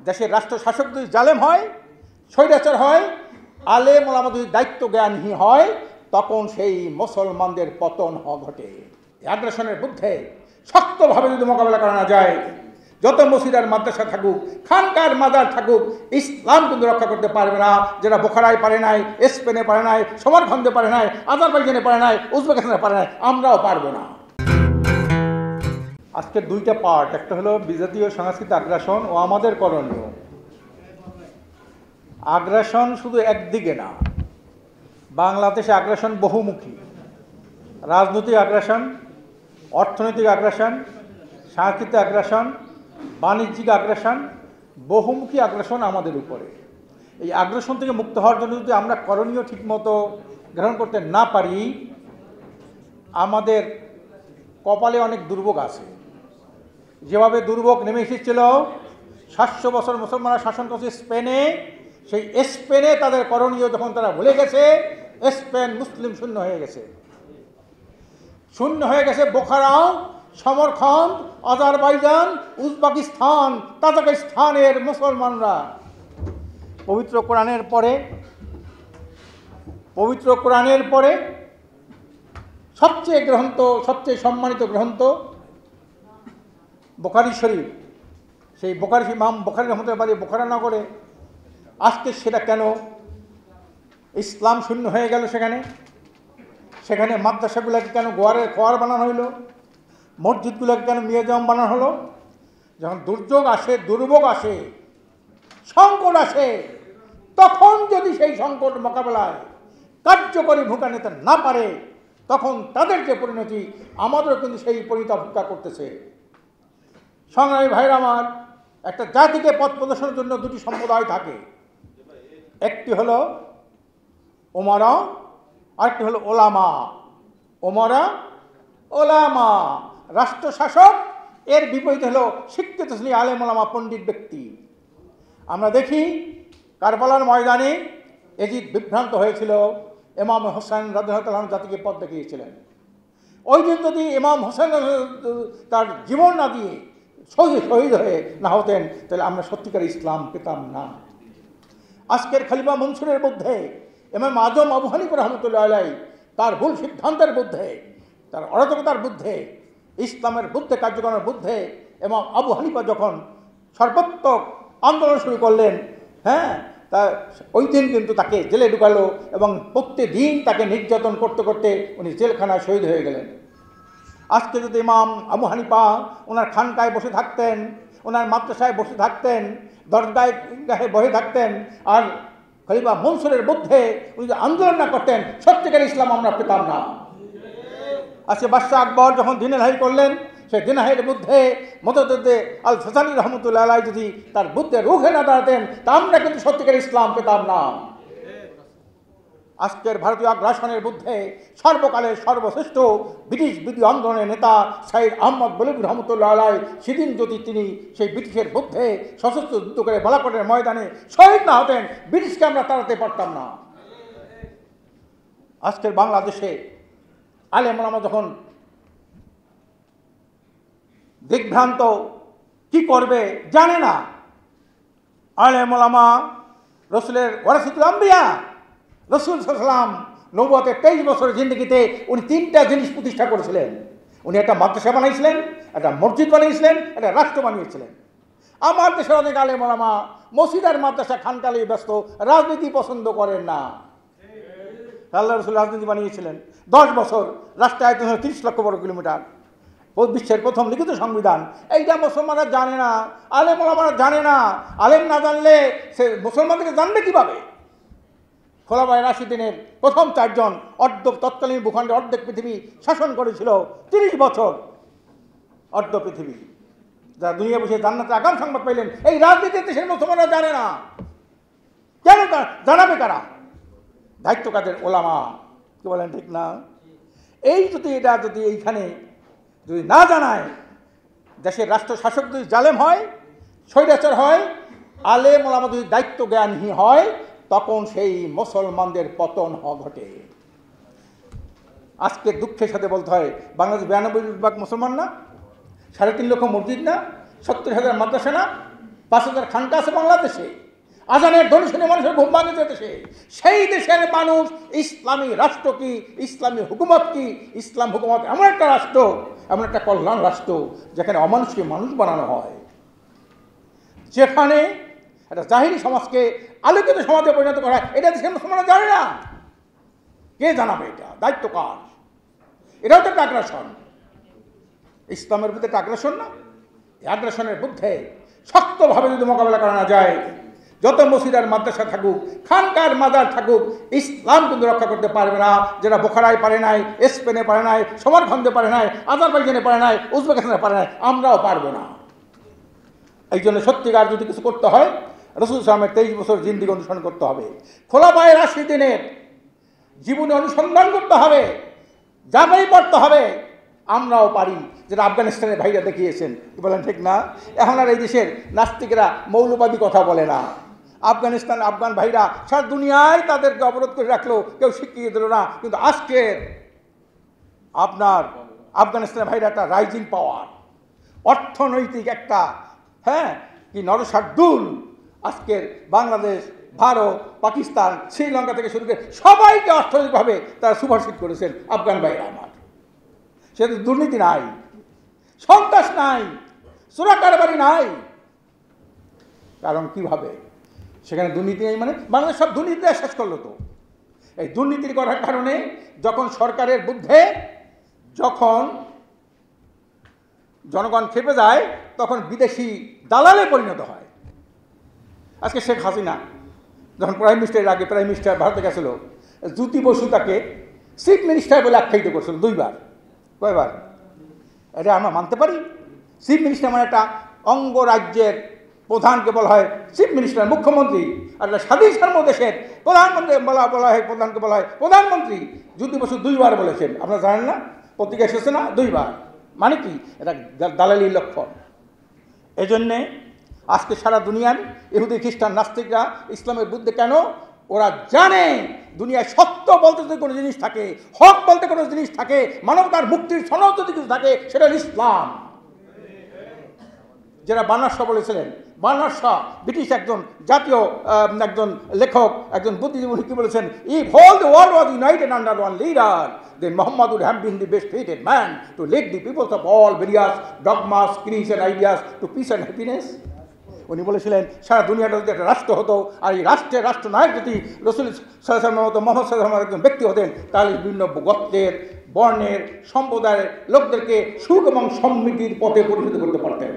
দেশের রাষ্ট্র শাসক যদি জালেম হয়, স্বৈরাচার হয়, আলেম ওলামা যদি দায়িত্ব জ্ঞানহীন হয়, তখন সেই মুসলমানদের পতন ঘটে। আগ্রাসনের বিরুদ্ধে শক্তভাবে যদি মোকাবেলা করা না যায়, যত মসজিদ আর মাদ্রাসা থাকুক, খানকার মাজার থাকুক, ইসলাম কিন্তু রক্ষা করতে পারবে না। যেটা বোখারায় পারে নাই, স্পেনে পারে নাই, সমরখন্দে পারে নাই, আজারবাইজানে পারে নাই, উজবেকিস্তানে পারে নাই, আমরাও পারবো না। আজকের দুইটা পার্ট, একটা হলো বিজাতীয় সাংস্কৃতিক আগ্রাসন ও আমাদের করণীয়। আগ্রাসন শুধু একদিকে না, বাংলাদেশে আগ্রাসন বহুমুখী। রাজনৈতিক আগ্রাসন, অর্থনৈতিক আগ্রাসন, সাংস্কৃতিক আগ্রাসন, বাণিজ্যিক আগ্রাসন, বহুমুখী আগ্রাসন আমাদের উপরে। এই আগ্রাসন থেকে মুক্ত হওয়ার জন্য যদি আমরা করণীয় ঠিকমতো গ্রহণ করতে না পারি, আমাদের কপালে অনেক দুর্ভোগ আছে। যেভাবে দুর্ভোগ নেমে এসেছিল 700 বছর মুসলমানরা শাসন করছে স্পেনে, সেই স্পেনে তাদের করণীয় যখন তারা ভুলে গেছে, স্পেন মুসলিম শূন্য হয়ে গেছে। শূন্য হয়ে গেছে বোখারাও, সমরখন্দ, আজারবাইজান, উজবেকিস্তান, তাজিকিস্তানের মুসলমানরা। পবিত্র কোরআনের পরে সবচেয়ে গ্রন্থ, সবচেয়ে সম্মানিত গ্রন্থ বুখারী শরীফ, সেই বুখারী ইমাম বুখারী রহমতুল্লাহ বাড়ি বোখারা নগরে আজকে সেটা কেন ইসলাম শূন্য হয়ে গেল? সেখানে মাদ্রাসাগুলোকে কেন গোয়ারের খোয়ার বানানো হইলো? মসজিদগুলোকে কেন মিউজিয়াম বানানো হলো? যখন দুর্যোগ আসে, দুর্ভোগ আসে, সংকট আসে, তখন যদি সেই সংকট মোকাবেলায় কার্যকরী ভূমিকা নিতে না পারে, তখন তাদের যে পরিণতি, আমাদেরও কিন্তু সেই পরিণতি অপেক্ষা করতেছে। সংগ্রামী ভাইরা আমার, একটা জাতিকে পথ প্রদর্শনের জন্য দুটি সম্প্রদায় থাকে, একটি হলো ওমারা, আরেকটি হলো ওলামা। ওমারা, ওলামা রাষ্ট্র শাসক, এর বিপরীতে হলো শিক্ষিত শ্রেণী আলেম ওলামা পণ্ডিত ব্যক্তি। আমরা দেখি কারবালার ময়দানে এজিদ বিভ্রান্ত হয়েছিল, ইমাম হোসেন রাদিয়াল্লাহু আনহু জাতিকে পথ দেখিয়েছিলেন। ওই দিন যদি ইমাম হোসেন তার জীবন না দিয়ে শহীদ হয়ে না হতেন, তাহলে আমরা সত্যিকার ইসলাম পেতাম না। আজকের খলিফা মনসুরের মধ্যে ইমাম আজম আবু হানিফা রহমতুল্লাহ আলাইহি তার ভুল সিদ্ধান্তের বুদ্ধে, তার অরাজকতার বুদ্ধে, ইসলামের বুদ্ধে, কার্যক্রমের বুদ্ধে এবং আবু হানিফা যখন সর্বাত্মক আন্দোলন শুরু করলেন, তা ওই দিন কিন্তু তাকে জেলে ঢুকালো এবং প্রত্যেকদিন তাকে নির্যাতন করতে করতে উনি জেলখানায় শহীদ হয়ে গেলেন। আজকে যদি ইমাম আবু হানিফা ওনার খানকায় বসে থাকতেন, ওনার মাদ্রাসায় বসে থাকতেন, দরগাহে বসে থাকতেন, আর খলিফা মনসুরের মধ্যে উনি যদি আন্দোলন না করতেন, সত্যিকার ইসলাম আমরা পেতাম না। আজকে বাদশাহ আকবর যখন দিনেলহাই করলেন, সেই দিনেলহাইয়ের মধ্যে মদদে আল ফসানি রহমতুল্লাহ আলাইহি যদি তার বুদ্ধে রুখে না দাঁড়াতেন, তা আমরা কিন্তু সত্যিকার ইসলাম পেতাম না। আজকের ভারতীয় আগ্রাসনের মধ্যে সর্বকালের সর্বশ্রেষ্ঠ ব্রিটিশ বিরোধী আন্দোলনের নেতা সাইদ আহমদ বলিউড রহমতুল্লাহ আলাইহি সেদিন যদি তিনি সেই ব্রিটিশের মধ্যে সশস্ত্র যুদ্ধ করে বালাকোটের ময়দানে শহীদ না হতেন, ব্রিটিশকে আমরা তাড়াতে পারতাম না। আজকের বাংলাদেশে আলেম ওলামা যখন দিগ্ভ্রান্ত, কি করবে জানে না। আলেম ওলামা রসুলের ওয়ারাসাতুল আম্বিয়া, রসুল সাল্লাল্লাহু নবুয়তের 23 বছরের জিন্দগিতে উনি 3টা জিনিস প্রতিষ্ঠা করেছিলেন। উনি একটা মাদ্রাসা বানাইছিলেন, একটা মসজিদ বানিয়েছিলেন, একটা রাষ্ট্র বানিয়েছিলেন। আমার দেশের অনেক আলেম ওলামা মসজিদ আর মাদ্রাসা খানকালে ব্যস্ত, রাজনীতি পছন্দ করেন না। আল্লাহ রসুল রাজনীতি বানিয়েছিলেন। 10 বছর, রাষ্ট্রের আয়তন 30 লক্ষ বর্গ কিলোমিটার, বিশ্বের প্রথম লিখিত সংবিধান। এইটা মুসলমানরা জানে না, আলেম ওলামারা জানে না। আলেম না জানলে সে মুসলমানদেরকে জানবে কিভাবে? খোলাফায়ে রাশিদিনের প্রথম 4 জন তৎকালীন ভূখণ্ডে অর্ধেক পৃথিবী শাসন করেছিল 30 বছর। অর্ধ পৃথিবী, যারা দুনিয়া বসে জান্নাতের আগাম সংবাদ পাইলেন, এই রাজনীতির দেশের মুসলমানরা জানে না। কেন জানাবে কারা? দায়িত্ব কাদের? ওলামা। কি বলেন, ঠিক না? এই এটা যদি এইখানে যদি না জানায়, দেশের রাষ্ট্র শাসক যদি জালেম হয়, স্বৈরাচার হয়, আলেম ওলামা যদি দায়িত্ব জ্ঞানহীন হয়, তখন সেই মুসলমানদের পতন ঘটে। আজকে দুঃখের সাথে বলতে হয়, বাংলাদেশ 92% মুসলমান না, 3.5 লক্ষ মসজিদ না, 70,000 মাদ্রাসা না, 5,000 খানকা আছে বাংলাদেশে, আজানের ধ্বনি শুনে মানুষের ঘুম ভাঙে দেশে। সেই দেশের মানুষ ইসলামী রাষ্ট্র কি, ইসলামী হুকুমত কি, ইসলাম হুকুমত এমন একটা রাষ্ট্র, এমন একটা কল্যাণ রাষ্ট্র যেখানে অমানুষকে মানুষ বানানো হয়, যেখানে একটা জাহিরি সমাজকে আলোকিত সমাজে পরিণত করা হয়। এটা দেশের মুসলমানরা জানে না। কে জানাবে? এটা দায়িত্ব কার? এটাও তো একটা আগ্রাসন, ইসলামের বিরুদ্ধে একটা আগ্রাসন না? এই আগ্রাসনের বিরুদ্ধে শক্তভাবে যদি মোকাবেলা করা না যায়, যত মসজিদ আর মাদ্রাসা থাকুক, খানকার মাজার থাকুক, ইসলাম কিন্তু রক্ষা করতে পারবে না। যেটা বোখারায় পারে নাই, স্পেনে পারে নাই, সমরখন্দে পারে নাই, আজারবাইজানে পারে নাই, উজবেকিস্তানে পারে নাই, আমরাও পারবো না। এই জন্য সত্যিকার যদি কিছু করতে হয়, রাসূল সাল্লাল্লাহু আলাইহি ওয়াসাল্লামের 23 বছর জিন্দেগি অনুসরণ করতে হবে, খোলাফায়ে রাশিদিনের জীবনে অনুসন্ধান করতে হবে, যাচাই করতে হবে। আমরাও পারি, যেটা আফগানিস্তানের ভাইরা দেখিয়েছেন। বলেন ঠিক না? এখন আর এই দেশের নাস্তিকরা মৌলবাদী কথা বলে না। আফগান ভাইরা সারা দুনিয়ায় তাদেরকে অবরোধ করে রাখলো, কেউ শিখিয়ে দিল না। কিন্তু আজকে আপনার আফগানিস্তানের ভাইরা একটা রাইজিং পাওয়ার, অর্থনৈতিক একটা কি নরসার্দুল। আজকের বাংলাদেশ, ভারত, পাকিস্তান, শ্রীলঙ্কা থেকে শুরু করে সবাইকে অর্থনৈতিকভাবে তারা সুপারসিড করেছেন আফগান ভাইরা আমার। সেটা দুর্নীতি নাই, সন্ত্রাস নাই, চোরা কারবারি নাই। কারণ কিভাবে সেখানে দুর্নীতি নেই? মানে বাংলাদেশ সব দুর্নীতি শেষ করলো। তো এই দুর্নীতির করার কারণে যখন সরকারের বিরুদ্ধে যখন জনগণ খেপে যায়, তখন বিদেশি দালালে পরিণত হয়। আজকে শেখ হাসিনা যখন প্রাইম মিনিস্টারের আগে প্রাইম মিনিস্টার ভারতে গেছিল, জ্যোতি বসু তাকে চিফ মিনিস্টার বলে আখ্যায়িত করছিল 2 বার। কয়বার? এটা আমরা মানতে পারি? চিফ মিনিস্টার মানে একটা অঙ্গরাজ্যের প্রধানকে বলা হয় চিফ মিনিস্টার, মুখ্যমন্ত্রী। আর একটা স্বাধীন দেশের প্রধানমন্ত্রী বলা হয় প্রধানকে বলা হয় প্রধানমন্ত্রী। জ্যোতি বসু 2 বার বলেছেন, আপনারা জানেন না? পত্রিকা এসেছে না? 2 বার। মানে কি? এটা দালালির লক্ষণ। এজন্যে আজকে সারা দুনিয়ার ইহুদি, খ্রিস্টান, নাস্তিকরা ইসলামের বিরুদ্ধে কেন? ওরা জানে দুনিয়ায় সত্য বলতে যদি কোনো জিনিস থাকে, হক বলতে কোনো জিনিস থাকে, মানবতার মুক্তির সনদ যদি কিছু থাকে, সেটা ইসলাম। যারা বার্নার্ড শ বলেছিলেন, বার্নার্ড শ ব্রিটিশ একজন জাতীয় একজন লেখক, একজন বুদ্ধিজীবী, কি বলেছেন? If whole the world was united under one leader, then Muhammad would have been the best fated man to lead the peoples of all various dogmas, creeds and ideas to peace and happiness. উনি বলেছিলেন সারা দুনিয়াটা যদি একটা রাষ্ট্র হতো, আর এই রাষ্ট্রনায়ক যদি রাসূল সাল্লাল্লাহু আলাইহি ওয়াসাল্লামের মতো, মুহাম্মদ সাল্লাল্লাহু আলাইহি ওয়াসাল্লামের একজন ব্যক্তি হতেন, তাহলে বিভিন্ন গোত্রের, বর্ণের, সম্প্রদায়ের লোকদেরকে সুখ এবং সমৃদ্ধির পথে পরিচালিত করতে পারতেন।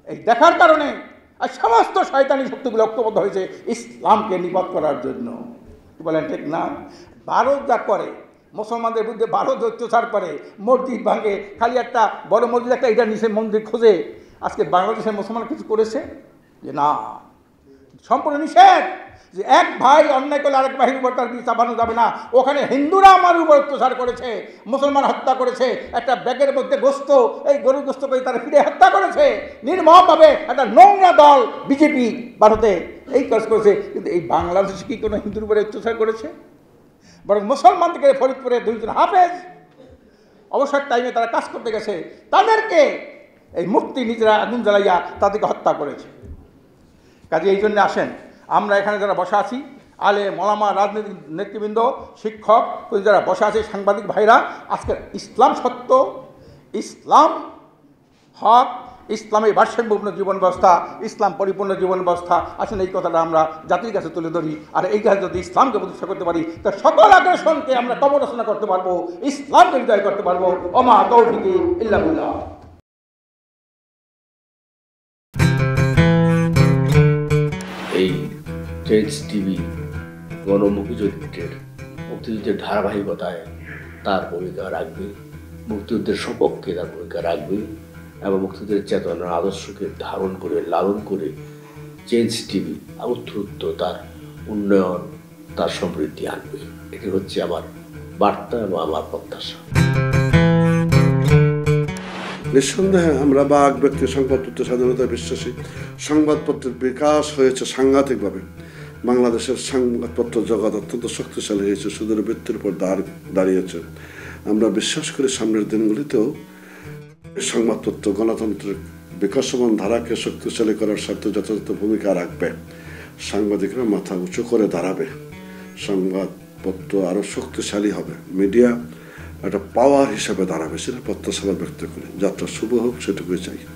এই দেখার কারণে আর সমস্ত শয়তানি শক্তিগুলো ঐক্যবদ্ধ হয়েছে ইসলামকে নিপাত করার জন্য। বলেন ঠিক না? ভারত যা করে, মুসলমানদের বিরুদ্ধে ভারত অত্যাচার করে, মসজিদ ভাঙে, খালি একটা বড় মসজিদ একটা এটা নিচে মন্দির খোঁজে। আজকে বাংলাদেশের মুসলমান কিছু করেছে? যে না, সম্পূর্ণ নিষেধ। যে এক ভাই অন্যায় করলে আরেক ভাইয়ের উপর তার বিচার চাপানো যাবে না। ওখানে হিন্দুরা আমার উপর অত্যাচার করেছে, মুসলমান হত্যা করেছে, একটা ব্যাগের মধ্যে গোস্ত, এই গরুর গোস্ত করে তারা ফিরে হত্যা করেছে নির্মমভাবে। একটা নোংরা দল বিজেপি ভারতে এই কাজ করেছে। কিন্তু এই বাংলাদেশে কি কোনো হিন্দুর উপরে অত্যাচার করেছে? বরং মুসলমান থেকে ফরিদপুরে 2 জন হাফেজ অবসর টাইমে তারা কাজ করতে গেছে, তাদেরকে এই মূর্তি নিজেরা আগুন জ্বালাইয়া তাদেরকে হত্যা করেছে। কাজে এই জন্য আসেন, আমরা এখানে যারা বসা আছি, আলেম, ওলামা, রাজনৈতিক নেতৃবৃন্দ, শিক্ষক, যারা বসা আছে, সাংবাদিক ভাইরা, আজকে ইসলাম সত্য, ইসলাম হক, ইসলামের ভারসাম্যপূর্ণ জীবন ব্যবস্থা, ইসলাম পরিপূর্ণ জীবন ব্যবস্থা। আসলে এই কথাটা আমরা জাতির কাছে তুলে ধরি। আর এই কাছে যদি ইসলামকে প্রতিষ্ঠা করতে পারি, তার সকল আগ্রাসনকে আমরা কবরচনা করতে পারবো, ইসলামকে বিজয় করতে পারবো। ওমা তৌফিকি ইল্লা বিল্লাহ। এই চেঞ্জ টিভি গণমুখী চরিত্রের মুক্তিযুদ্ধের ধারাবাহিকতায় তার ভূমিকা রাখবে, মুক্তিযুদ্ধের সপক্ষে তার ভূমিকা রাখবে এবং মুক্তিযুদ্ধের চেতনার আদর্শকে ধারণ করে, লালন করে চেঞ্জ টিভি উত্তরোত্তর তার উন্নয়ন, তার সমৃদ্ধি আনবে। এটি হচ্ছে আমার বার্তা এবং আমার প্রত্যাশা। নিঃসন্দেহে আমরা বাক ব্যক্তি সংবাদপত্র স্বাধীনতায় বিশ্বাসী। সংবাদপত্রের বিকাশ হয়েছে সাংঘাতিকভাবে। বাংলাদেশের সংবাদপত্র জগৎ অত্যন্ত শক্তিশালী হয়েছে, সুদূর বৃত্তের উপর দাঁড়িয়েছে। আমরা বিশ্বাস করি সামনের দিনগুলিতেও সংবাদপত্র গণতন্ত্রের বিকাশমান ধারাকে শক্তিশালী করার স্বার্থে যথাযথ ভূমিকা রাখবে। সাংবাদিকরা মাথা উঁচু করে দাঁড়াবে, সংবাদপত্র আরও শক্তিশালী হবে, মিডিয়া একটা পাওয়ার হিসাবে দাঁড়াবে, সেটা প্রত্যাশা ব্যক্ত করি। যাত্রা শুভ হোক, সেটুকুই চাই।